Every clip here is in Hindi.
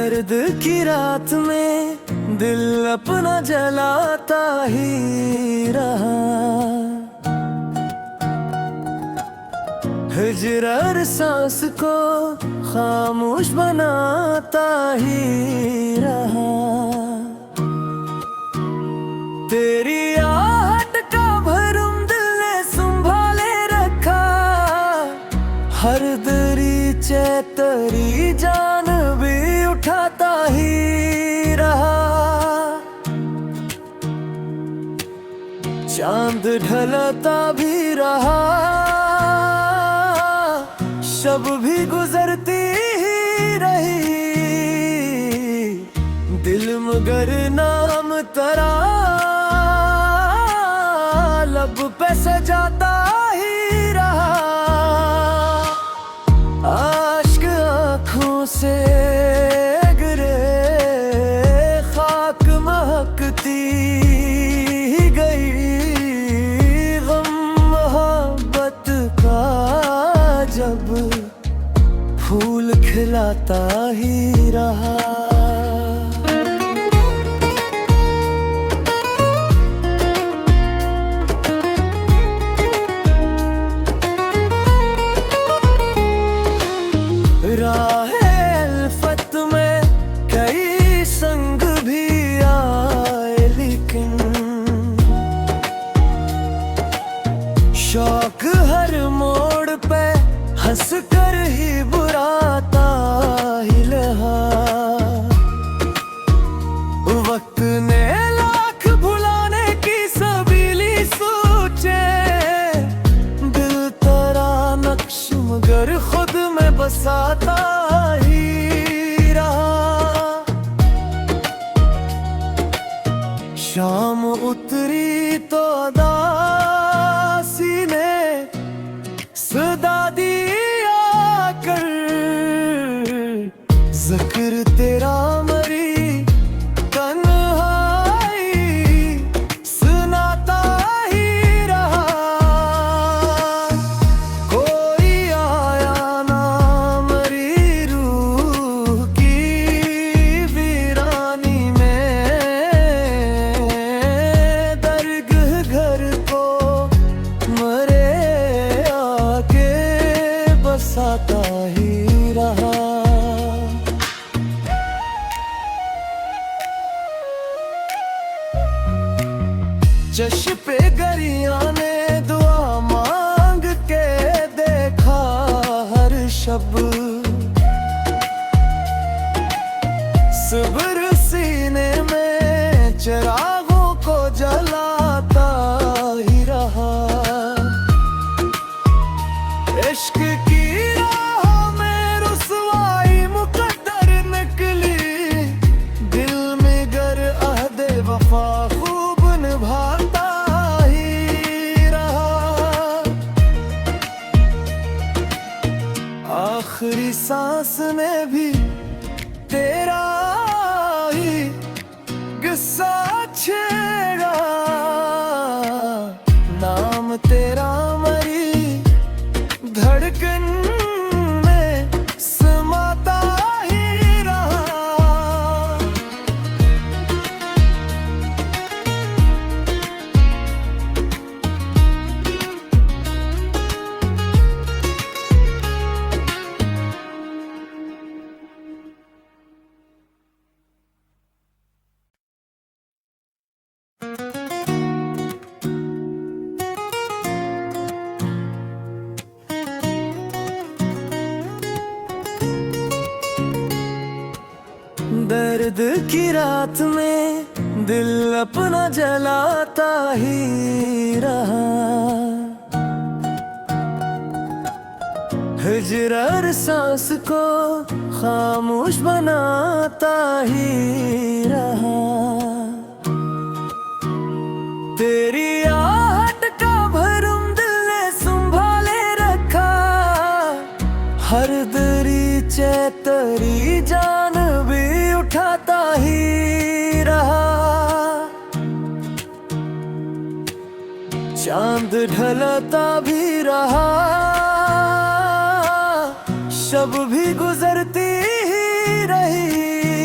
दर्द की रात में दिल अपना जलाता ही रहा। हिज्र हर सांस को खामोश बनाता ही रहा। तेरी आहट का भरम दिल ने संभाले रखा। हर दरीचे तेरी जान भी उठाता ही रहा। चांद ढलता भी रहा, शब भी गुजरती ही रही। दिल मगर नाम तरा लब पे सजाता ही रहा। आश्क आँखों से गिरे, खाक महकती ही गई। गम मोहब्बत का जब फूल खिलाता ही रहा। राहे अल्फत में कई संग भी आए, लेकिन शौक हर मोड़ पे हंस कर ही बुराता ही रहा। वक्त ने लाख भुलाने की सबीली सोचे। दिल तेरा नक्श मगर खुद में बसाता ही रहा। शाम उतरी तो दासी ने सदा दिया कर। जिक्र तेरा मरी तन्हाई सुनाता ही रहा। कोई आया ना मरी रूह की वीरानी में। दरगाह घर को मरे आके बसाता ही रहा। जश पे गरिया ने दुआ मांग के देखा हर शब। सब्र सीने में चिरागों को जलाता ही रहा। इश्क की राह में रुसवाई मुकद्दर निकली। दिल में गर अहदे वफा खूब निभाता ही रहा। आखिरी सांस में भी तेरा ही किस्सा छेड़ा। नाम तेरा मरी धड़कन में समाता ही रहा। दर्द की रात में दिल अपना जलाता ही रहा। हिज्र हर सांस को खामोश बनाता ही रहा। तेरी आहट का भरम दिल ने संभाले रखा। हर दरीचे तेरी जान भी उठाता ही रहा। चांद ढलता भी रहा, शब भी गुजरती ही रही।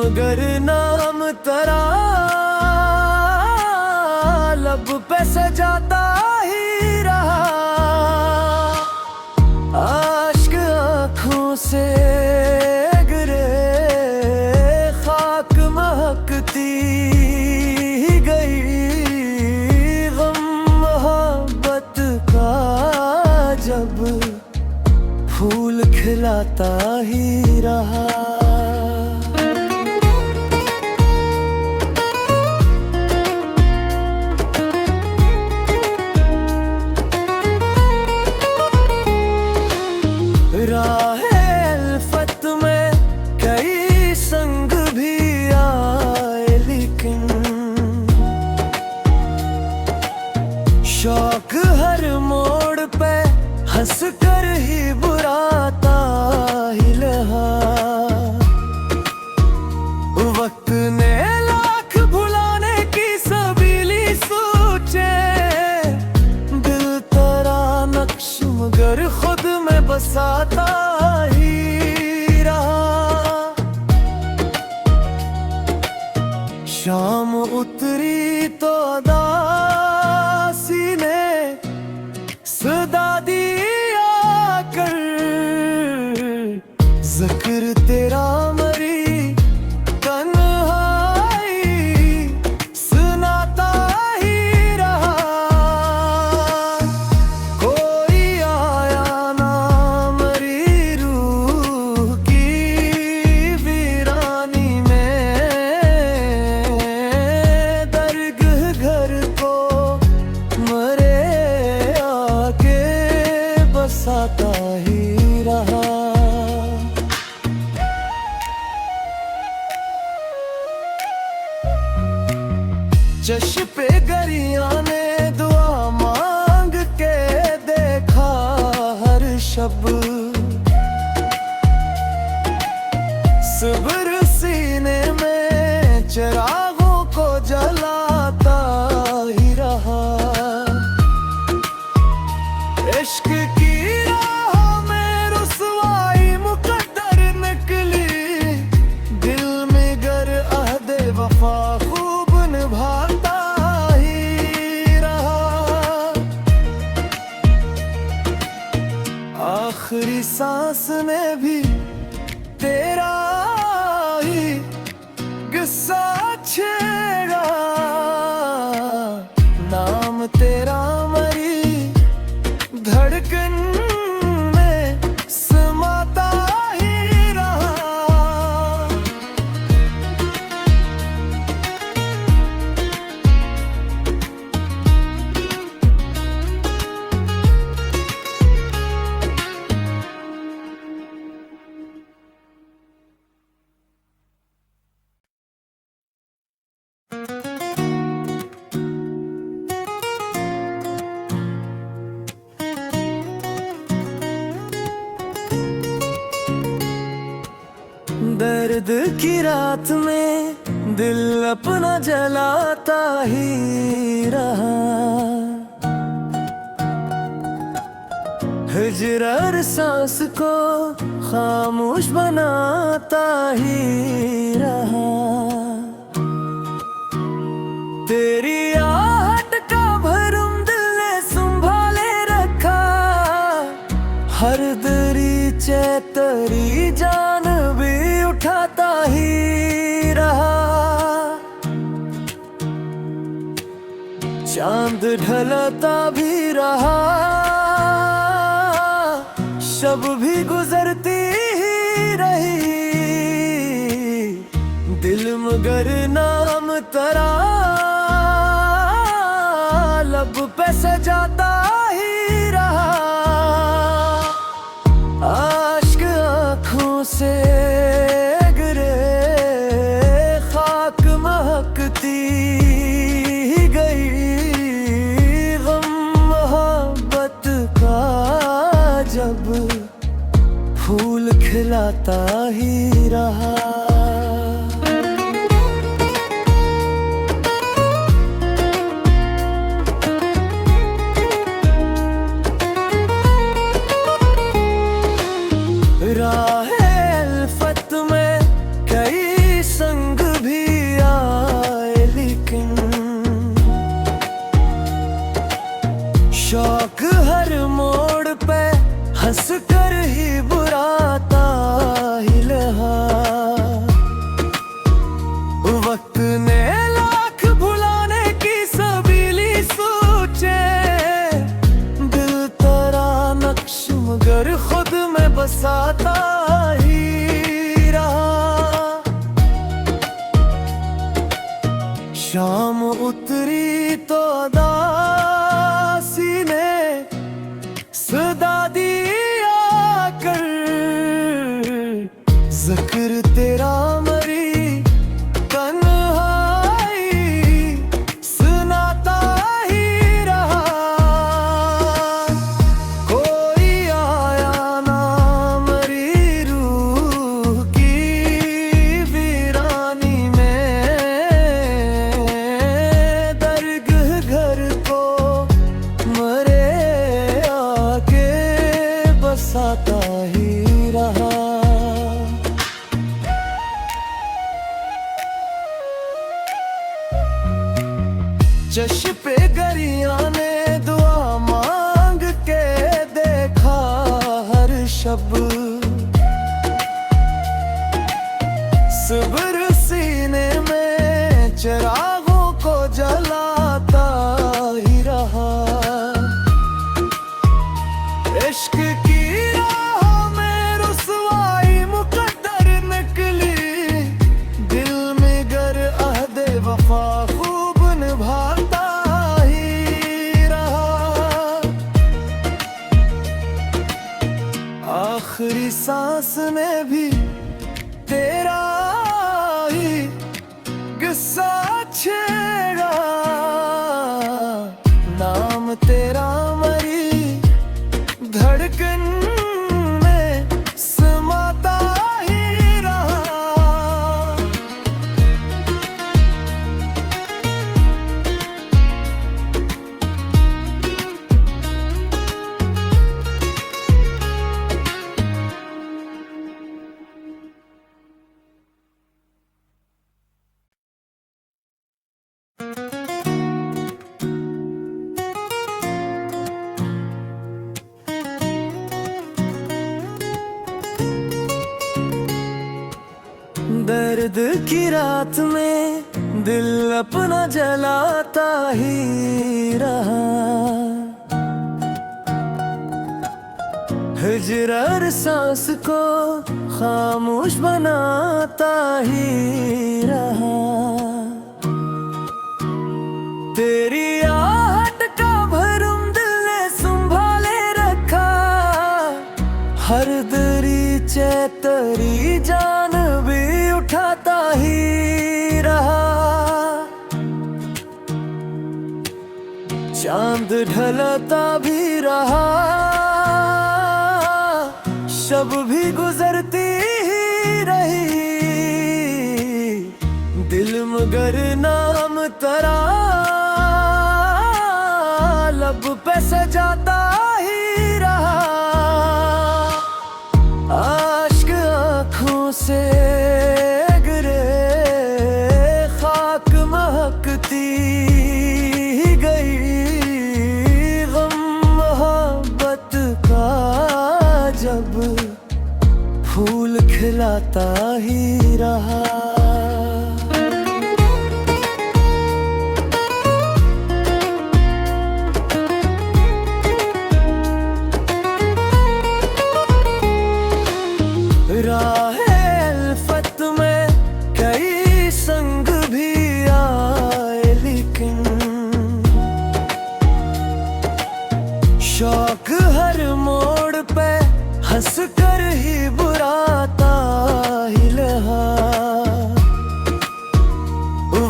मगर नाम तरा लब पे सजाता ही रहा। आश्क आँखों से गिरे, खाक महकती गई। गम मोहब्बत का जब फूल खिलाता ही रहा। राहे अल्फत में कई संग भी आए, लेकिन शौक हर मोड़ पे हंस कर ही बुराता ही लहा। वक्त ने लाख भुलाने की सबीली सोचे, दिल तेरा नक्श मगर खुद में बसाता ही रहा। शाम उतरी तो अदासी ने सदा दिया कर, जिक्र तेरा मरी तन्हाई सुनाता ही रहा। कोई आया ना मरी रूह की वीरानी में, दरगाह घर को मरे आके बसाता ही रहा। जश पे गरिया ने दुआ मांग के देखा हर शब, सब्र सीने में चिरागों को जलाता ही रहा। इश्क की राह में रुसवाई मुकद्दर निकली, दिल में गर अहदे वफा खूब निभाता ही रहा। आखिरी सांस में भी तेरा ही किस्सा छेड़ा, नाम तेरा मरी धड़कन में समाता ही रहा। दर्द की रात में दिल अपना जलाता ही रहा। हिज्र हर सांस को खामोश बनाता ही रहा। तेरी आहट का भरम दिल ने संभाले रखा, हर दरीचे तेरी जान भी उठाता ही रहा। चांद ढलता भी रहा, शब भी गुजरती ही रही। दिल मगर नाम तरा लब पे सजाता ही रहा। आश्क आँखों से गिरे, खाक महकती गई। गम मोहब्बत का जब फूल खिलाता ही रहा। राहे अल्फत में कई संग शाम उतरी तो दासी ने सदा दिया कर, जिक्र तेरा मरी तन्हाई सुनाता ही रहा। कोई आया ना मरी रूह की वीरानी में, दरगाह घर को मरे आके बसाता ही रहा। जश पे गरिया ने दुआ मांग के देखा हर शब, सब्र सीने में चिरागों को जलाता ही रहा। इश्क की राह में रुसवाई मुकद्दर निकली, दिल में गर अहदे वफा खूब निभाता ही रहा। आखिरी सांस में भी तेरा ही किस्सा छेड़ा, नाम तेरा मरी धड़कन में समाता ही रहा। दर्द की रात में दिल अपना जलाता ही रहा। हिज्र हर सांस को खामोश बनाता ही रहा। तेरी आहट का भरम दिल ने संभाले रखा, हर दरीचे तेरी जान भी उठाता ही रहा। चांद ढलता भी रहा, शब भी गुजरती ही रही, दिल मगर नाम तरा लब पे सजाता ही रहा। आश्क आँखों से गिरे, खाक महकती गई, गम मोहब्बत का जब फूल खिलाता ही रहा। राहे अल्फत में कई संग भी आए, लेकिन शौक हर मोड़ पे हंस कर ही बुराता ही रहा।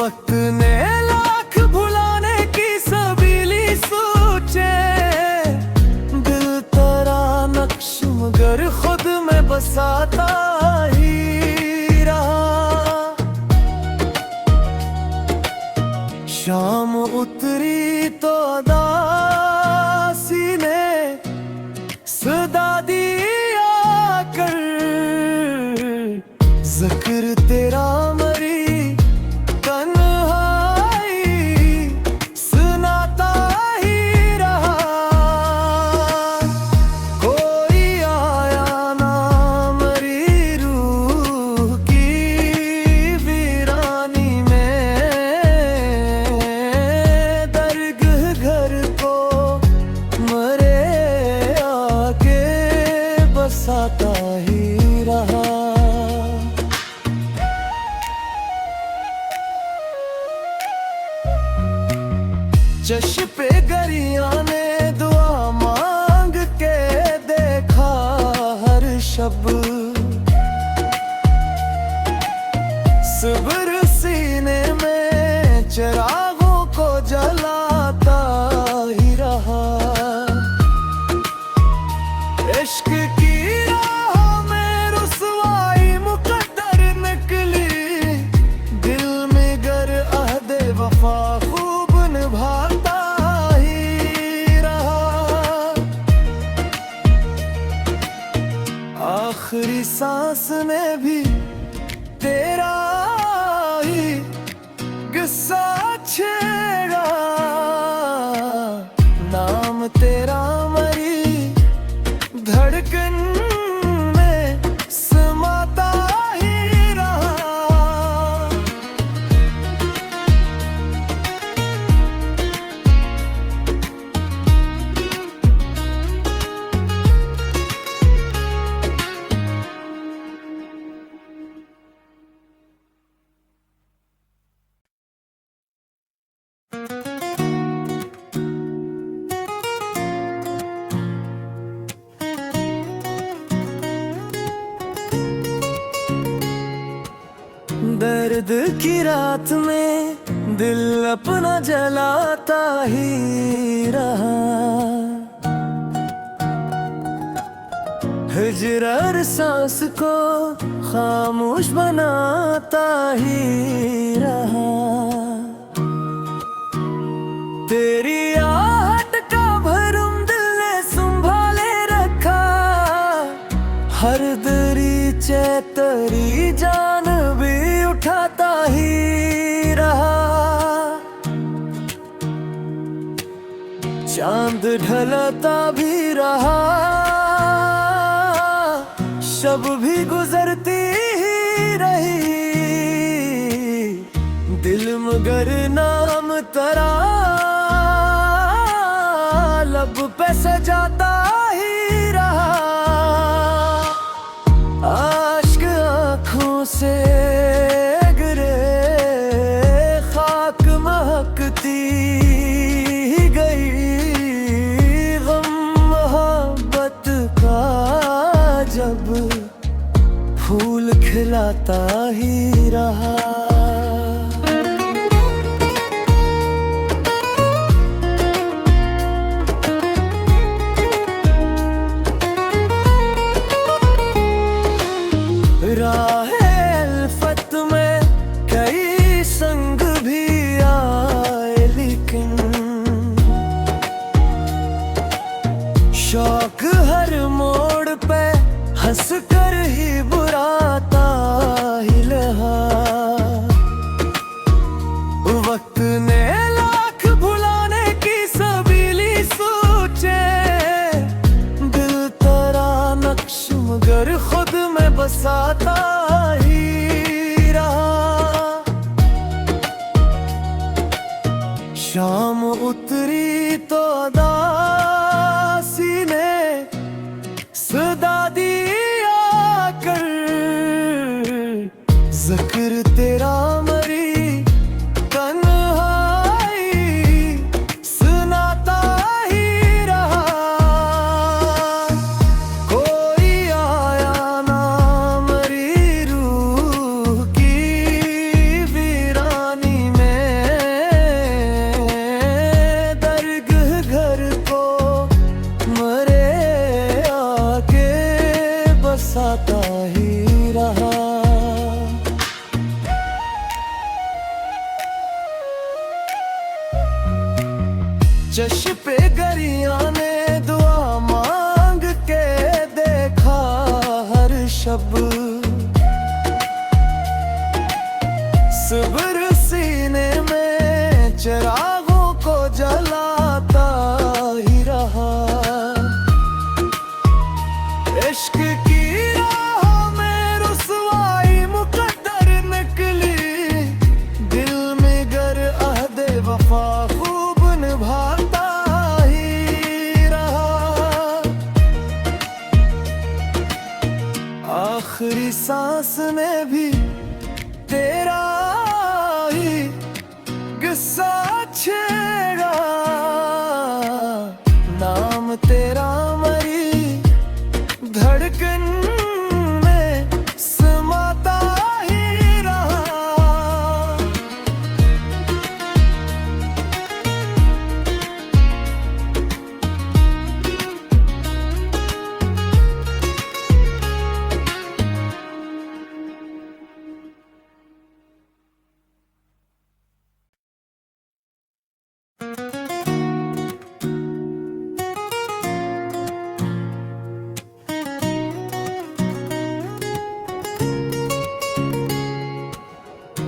वक्त ने लाख भुलाने की सबीली सोचे, दिल तेरा नक्श मगर खुद में बसाता ही रहा। शाम उतरी तो दासी ने सदा दिया कर, जिक्र तेरा मरी तन्हाई सुनाता ही रहा। कोई आया ना मरी रूह की वीरानी में, दरगाह घर को मरे आके बसाता ही रहा। जश पे गरिया ने दुआ मांग के देखा हर शब, सब्र सीने में चिरागों को जलाता ही रहा। इश्क की राह में रुसवाई मुकद्दर निकली, दिल में गर अहद वफा खूब निभाता ही रहा। आखिरी सांस में भी तेरा ही किस्सा छेड़ा, नाम तेरा मरी धड़कन में समाता ही रहा। दर्द की रात में दिल अपना जलाता ही रहा। हिज्र हर सांस को खामोश बनाता ही रहा। तेरी आहट का भरम दिल ने संभाले रखा, हर दरीचे तेरी जान भी उठाता ही रहा। चांद ढलता भी रहा, शब भी गुजरती ही रही, दिल मगर नाम तरा लब पे सजाता ही रहा। आश्क आँखों से गिरे, खाक महकती ही गई, गम मोहब्बत का जब फूल खिलाता ही रहा। राहे अल्फत में कई संग भी आए, लेकिन शौक हर मोड़ पे हंस कर ही बुराता ही लहा। वक्त ने लाख भुलाने की सबीली सोचे, दिल तेरा नक्श मगर खुद में बसाता ही रहा। शाम उतरी तो दासी ने सदा दिया कर, जिक्र तेरा मरी तन्हाई सुनाता ही रहा। कोई आया ना मरी रूह की वीरानी में, दरगाह घर को मरे आके बसाता ही रहा। जश पे गरिया ने दुआ मांग के देखा हर शब, सब्र सीने में चिरागों को जलाता ही रहा। इश्क की राह में रुसवाई मुकद्दर निकली, दिल में गर अहद वफा खूब निभाता ही रहा। आखिरी सांस में भी तेरा ही किस्सा छेड़ा,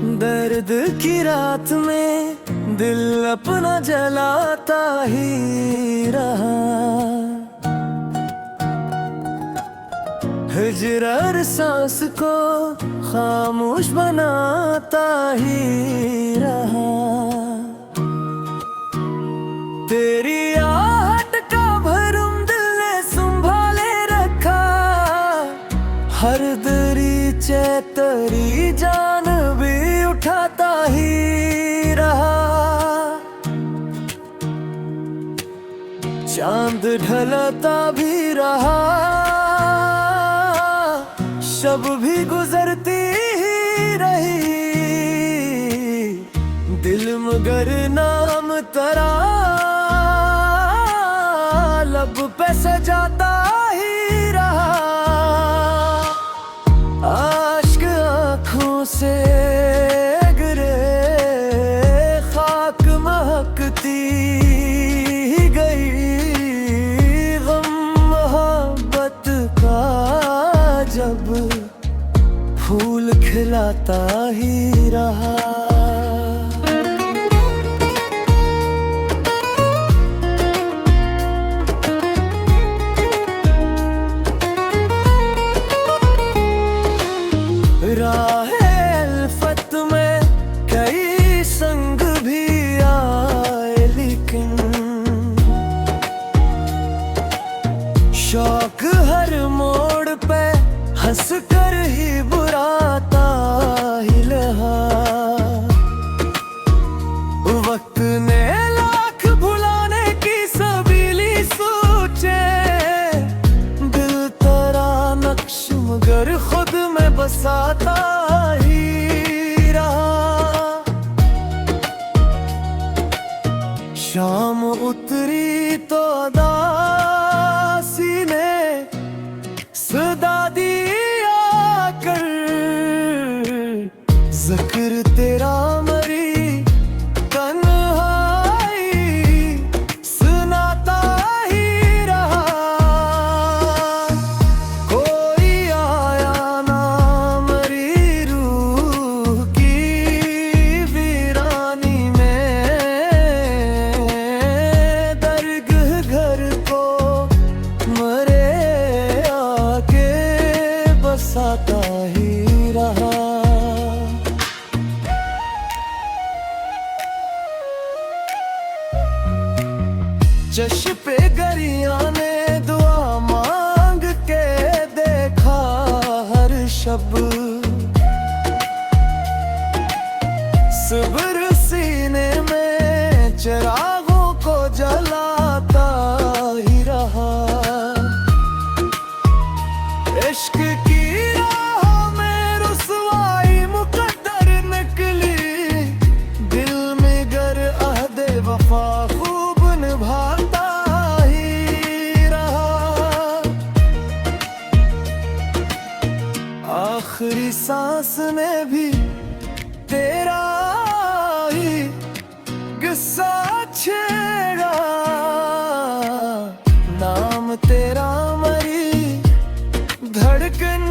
दर्द की रात में दिल अपना जलाता ही रहा, हिज्र हर सांस को खामोश बनाता ही रहा। तेरी आहट का भरम दिल ने संभाले रखा, हर दरीचे तेरी जान भी उठाता ही रहा। चांद ढलता भी रहा, शब भी गुजरती ही रही, दिल मगर नाम तेरा लब पे सजाता ही रहा। आश्क आँखों से गिरे, खाक महकती गई, गम मोहब्बत का जब फूल खिलाता ही रहा। राहे अल्फत में कई संग भी आए, लेकिन शौक हर मोड़ पे हंस कर ही बुराता ही लहा। वक्त ने लाख भुलाने की सबीली सोचे, दिल तेरा नक्श मगर खुद में बसाता ही रहा। शाम उतरी तो दासी ने सदा दिया कर, जिक्र तेरा मरी तन्हाई सुनाता ही रहा। कोई आया ना मरी रूह की वीरानी में, दरगाह घर को मरे आके बसाता ही रहा। जश पे गरिया ने दुआ मांग के देखा हर शब, सब्र सीने में चिरागों को जलाता ही रहा। इश्क की राह में रुसवाई मुकद्दर निकली, दिल में गर अहदे वफा खूब निभाता ही रहा। आखिरी सांस में भी तेरा ही किस्सा छेड़ा, नाम तेरा मरी धड़कन